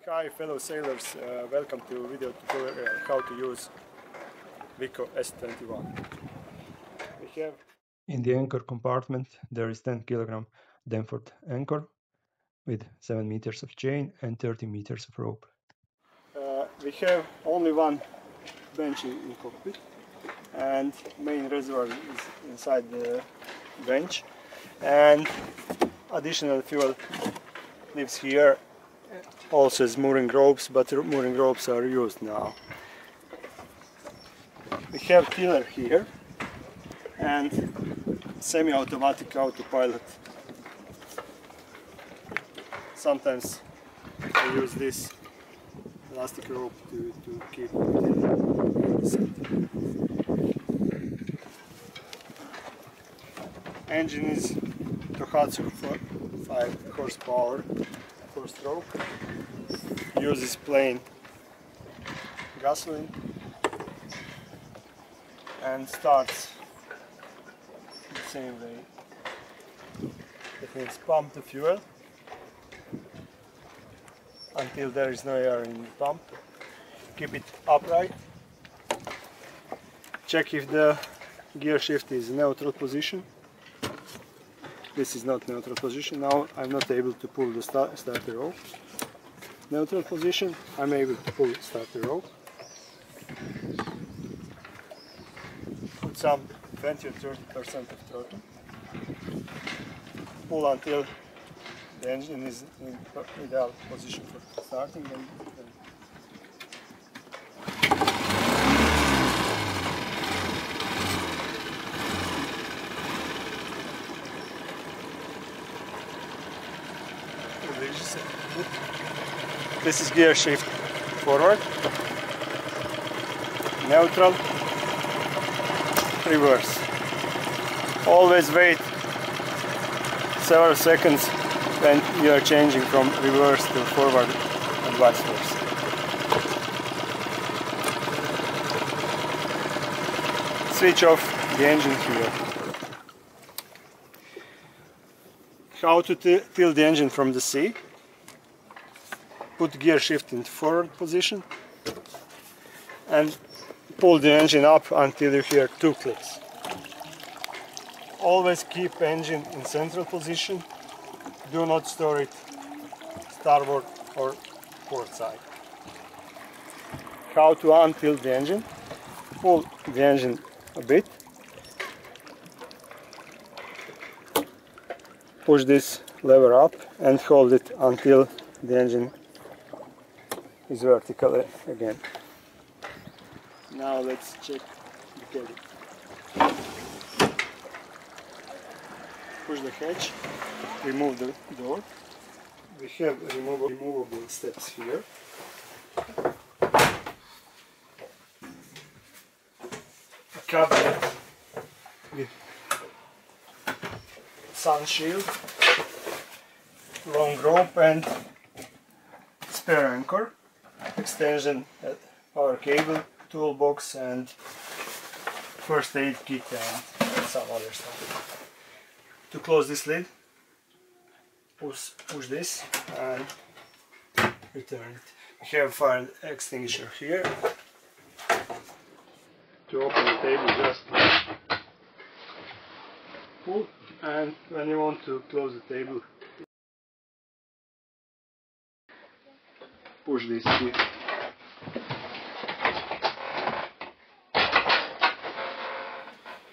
Hi fellow sailors, welcome to video tutorial how to use Viko S21. We have in the anchor compartment there is 10 kg Danforth anchor with 7 meters of chain and 30 meters of rope. We have only one bench in cockpit, and main reservoir is inside the bench, and additional fuel lives here. Also as mooring ropes, but mooring ropes are used now. We have tiller here and semi-automatic autopilot. Sometimes I use this elastic rope to keep it set. Engine is Tohatsu 5 horsepower. 4-stroke, uses plain gasoline and starts the same way. That means pump the fuel until there is no air in the pump. Keep it upright. Check if the gear shift is neutral position. This is not neutral position. Now I'm not able to pull the starter rope. Neutral position, I'm able to pull starter rope. Put some 20 or 30% of throttle. Pull until the engine is in ideal position for starting. This is gear shift forward, neutral, reverse. Always wait several seconds when you are changing from reverse to forward and vice versa. Switch off the engine here. How to tilt the engine from the sea? Put gear shift in forward position and pull the engine up until you hear 2 clicks. Always keep engine in central position. Do not store it starboard or port side. How to untilt the engine? Pull the engine a bit. Push this lever up and hold it until the engine is vertical again. Now let's check the cabin. Push the hatch, remove the door. We have removable steps here. A cabinet with sun shield, long rope and spare anchor, extension, power cable, toolbox and first aid kit and some other stuff. To close this lid, push this and return it. We have a fire extinguisher here. To open the table, just pull, and when you want to close the table, push this here.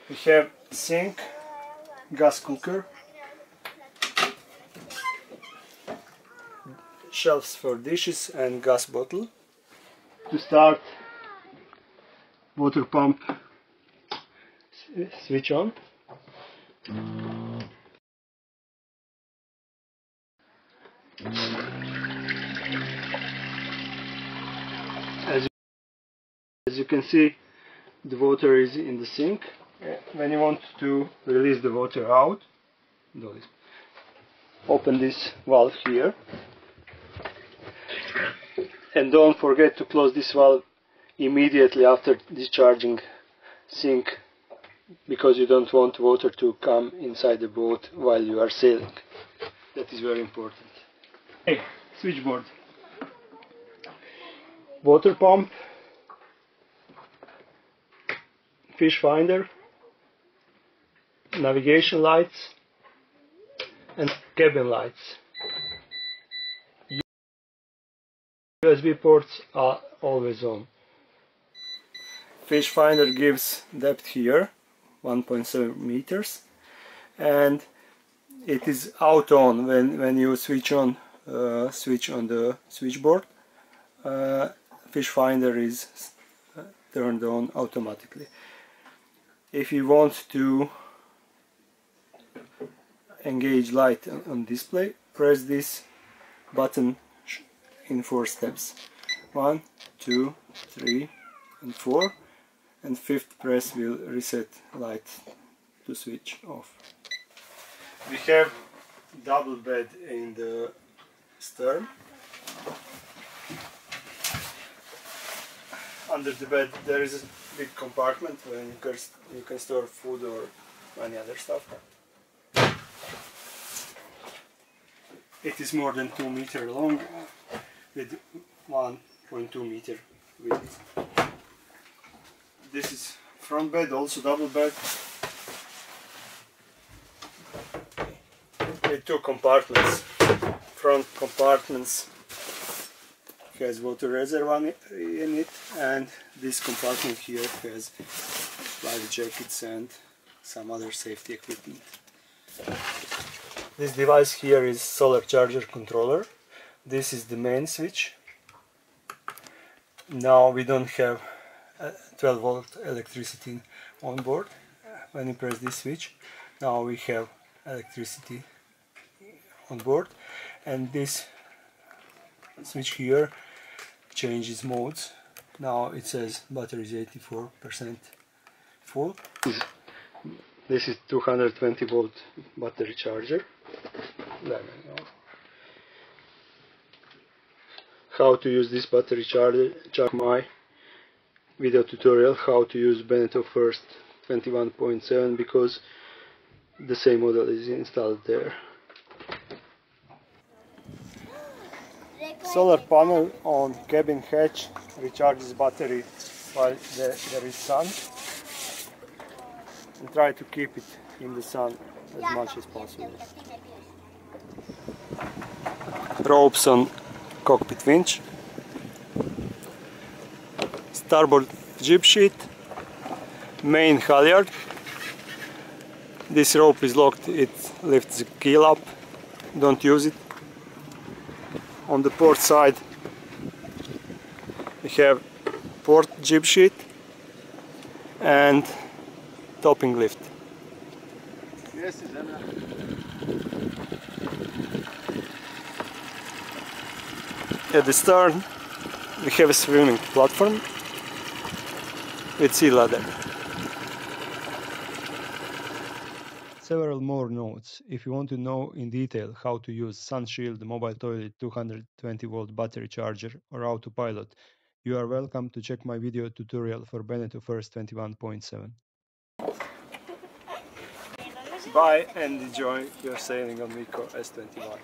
We have sink, gas cooker, shelves for dishes and gas bottle. To start, water pump switch on. As you can see, the water is in the sink. When you want to release the water out, open this valve here. And don't forget to close this valve immediately after discharging sink, because you don't want water to come inside the boat while you are sailing. That is very important. Hey, switchboard. water pump, Fishfinder, navigation lights and cabin lights. USB ports are always on. Fishfinder gives depth here 1.7 meters, and it is auto on when you switch on the switchboard. Fishfinder is turned on automatically. If you want to engage light on display, press this button in 4 steps. 1, 2, 3 and 4, and 5th press will reset light to switch off. We have double bed in the stern. Under the bed there is a big compartment where you can store food or any other stuff. It is more than 2 meters long with 1.2 meter width. This is front bed, also double bed, with 2 compartments. Front compartments has water reservoir in it, and this compartment here has life jackets and some other safety equipment. This device here is solar charger controller. This is the main switch. Now we don't have 12 volt electricity on board. When you press this switch, now we have electricity on board, and this switch here changes modes. Now it says battery is 84% full. This is 220 volt battery charger. How to use this battery charger, check my video tutorial how to use Beneteau First 21.7, because the same model is installed there. Solar panel on cabin hatch recharges battery while there is sun, and try to keep it in the sun as much as possible. Ropes on cockpit winch, starboard jib sheet, main halyard. This rope is locked, it lifts the keel up, don't use it. On the port side we have port jib sheet and topping lift. At the stern we have a swimming platform with sea ladder. Several more notes. If you want to know in detail how to use SunShield mobile toilet 220 volt battery charger or autopilot, you are welcome to check my video tutorial for Beneteau First 21.7. Bye and enjoy your sailing on Viko S21.